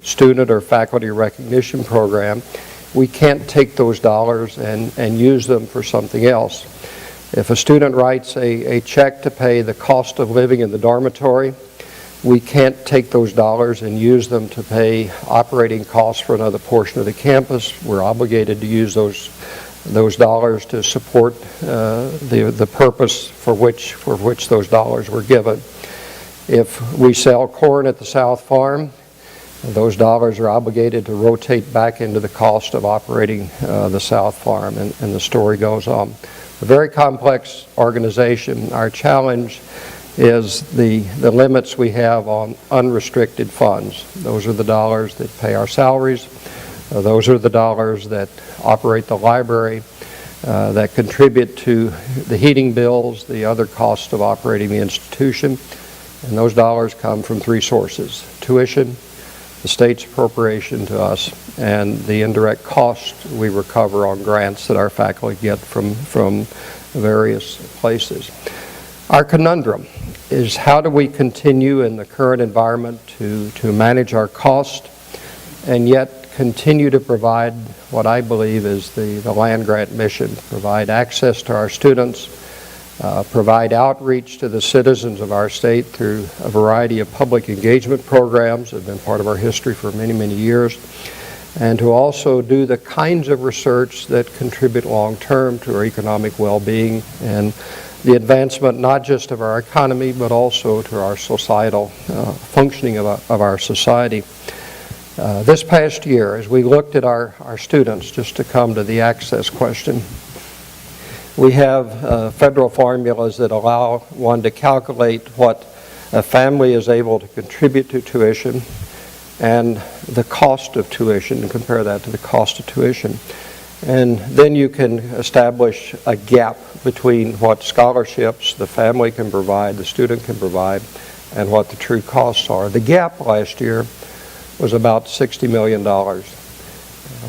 student or faculty recognition program, we can't take those dollars and use them for something else. If a student writes a check to pay the cost of living in the dormitory, we can't take those dollars and use them to pay operating costs for another portion of the campus. We're obligated to use those dollars to support the purpose for which those dollars were given. If we sell corn at the South Farm, those dollars are obligated to rotate back into the cost of operating the South Farm, and the story goes on. A very complex organization. Our challenge is the limits we have on unrestricted funds. Those are the dollars that pay our salaries. Those are the dollars that operate the library, that contribute to the heating bills, the other costs of operating the institution. And those dollars come from three sources: tuition, the state's appropriation to us, and the indirect costs we recover on grants that our faculty get from various places. Our conundrum is, how do we continue in the current environment to manage our cost and yet continue to provide what I believe is the land-grant mission: provide access to our students, provide outreach to the citizens of our state through a variety of public engagement programs that have been part of our history for many, many years, and to also do the kinds of research that contribute long-term to our economic well-being and the advancement not just of our economy but also to our societal functioning of our society. This past year, as we looked at our students, just to come to the access question, we have federal formulas that allow one to calculate what a family is able to contribute to tuition and the cost of tuition, and compare that to the cost of tuition. And then you can establish a gap between what scholarships the family can provide, the student can provide, and what the true costs are. The gap last year was about $60 million.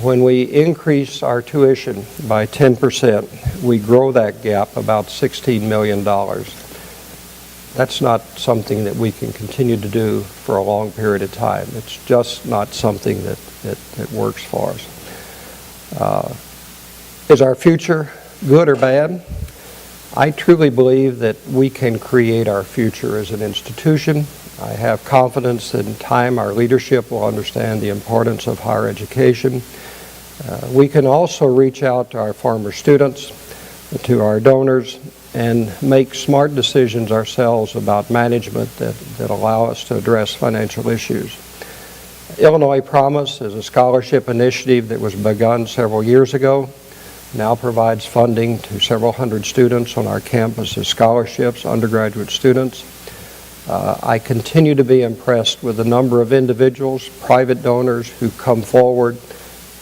When we increase our tuition by 10%, we grow that gap about $16 million. That's not something that we can continue to do for a long period of time. It's just not something that works for us. Is our future good or bad? I truly believe that we can create our future as an institution. I have confidence that in time our leadership will understand the importance of higher education. We can also reach out to our former students, to our donors, and make smart decisions ourselves about management that allow us to address financial issues. Illinois Promise is a scholarship initiative that was begun several years ago, now provides funding to several hundred students on our campus as scholarships, undergraduate students. I continue to be impressed with the number of individuals, private donors, who come forward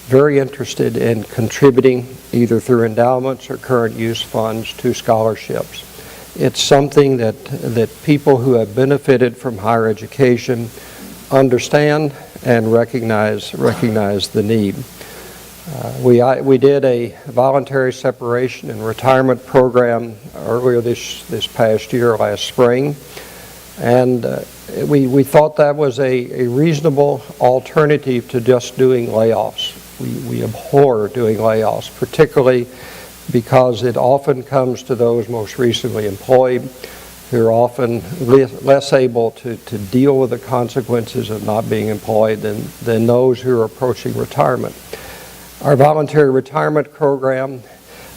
very interested in contributing either through endowments or current use funds to scholarships. It's something that people who have benefited from higher education understand and recognize the need. We did a voluntary separation and retirement program earlier this past year, last spring, and we thought that was a reasonable alternative to just doing layoffs. We abhor doing layoffs, particularly because it often comes to those most recently employed who are often less able to deal with the consequences of not being employed than those who are approaching retirement. Our voluntary retirement program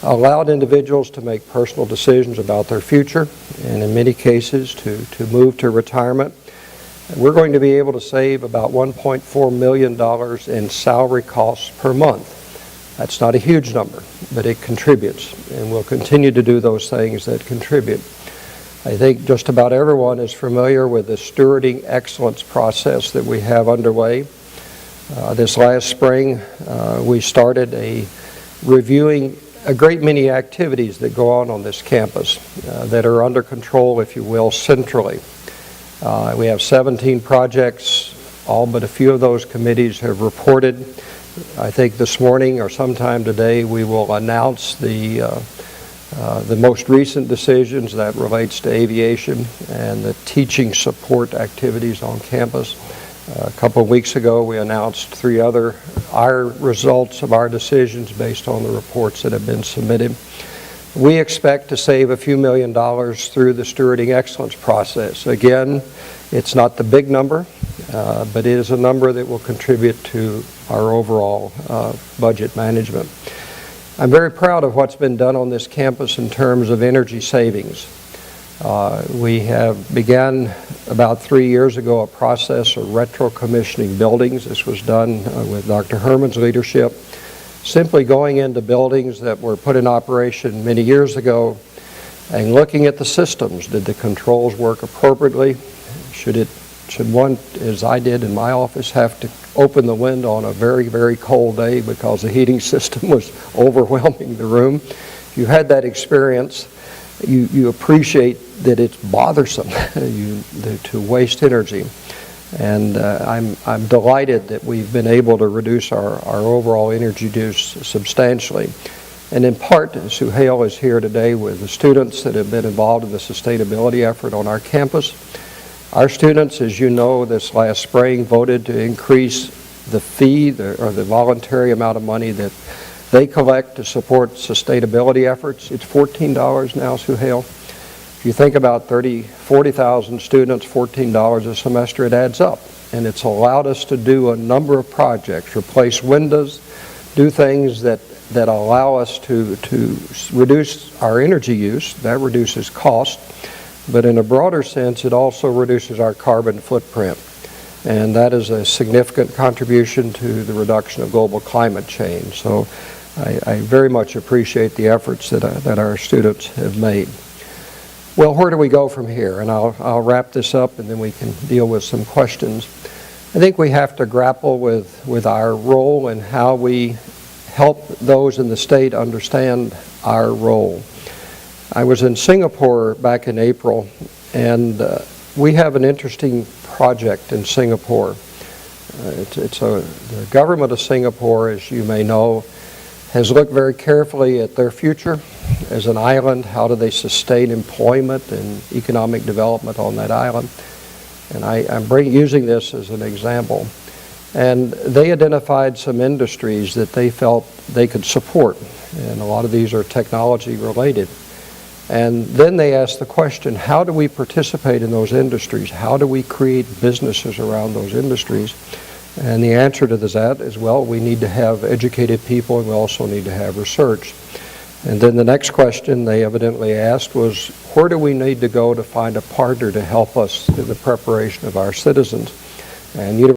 allowed individuals to make personal decisions about their future, and in many cases to move to retirement. We're going to be able to save about $1.4 million in salary costs per month. That's not a huge number, but it contributes, and we'll continue to do those things that contribute. I think just about everyone is familiar with the stewarding excellence process that we have underway. This last spring, we started reviewing a great many activities that go on this campus that are under control, if you will, centrally. We have 17 projects. All but a few of those committees have reported. I think this morning or sometime today we will announce the most recent decisions that relates to aviation and the teaching support activities on campus. A couple of weeks ago, we announced three other results of our decisions based on the reports that have been submitted. We expect to save a few $1 million through the Stewarding Excellence process. Again, it's not the big number, but it is a number that will contribute to our overall budget management. I'm very proud of what's been done on this campus in terms of energy savings. We have began about 3 years ago a process of retro-commissioning buildings. This was done with Dr. Herman's leadership, simply going into buildings that were put in operation many years ago and looking at the systems. Did the controls work appropriately? Should one, as I did in my office, have to open the window on a very, very cold day because the heating system was overwhelming the room? If you had that experience, you appreciate that it's bothersome to waste energy. And I'm delighted that we've been able to reduce our overall energy use substantially. And in part, Suhail is here today with the students that have been involved in the sustainability effort on our campus. Our students, as you know, this last spring voted to increase the fee or the voluntary amount of money that they collect to support sustainability efforts. It's $14 now, Suhail. If you think about 40,000 students, $14 a semester, it adds up. And it's allowed us to do a number of projects, replace windows, do things that allow us to reduce our energy use. That reduces cost. But in a broader sense, it also reduces our carbon footprint. And that is a significant contribution to the reduction of global climate change. So I very much appreciate the efforts that our students have made. Well, where do we go from here? And I'll wrap this up and then we can deal with some questions. I think we have to grapple with our role and how we help those in the state understand our role. I was in Singapore back in April, and we have an interesting project in Singapore. The government of Singapore, as you may know, has looked very carefully at their future as an island. How do they sustain employment and economic development on that island? And I'm using this as an example. And they identified some industries that they felt they could support, and a lot of these are technology related. And then they asked the question, how do we participate in those industries? How do we create businesses around those industries? And the answer to that is, well, we need to have educated people and we also need to have research. And then the next question they evidently asked was, where do we need to go to find a partner to help us in the preparation of our citizens? And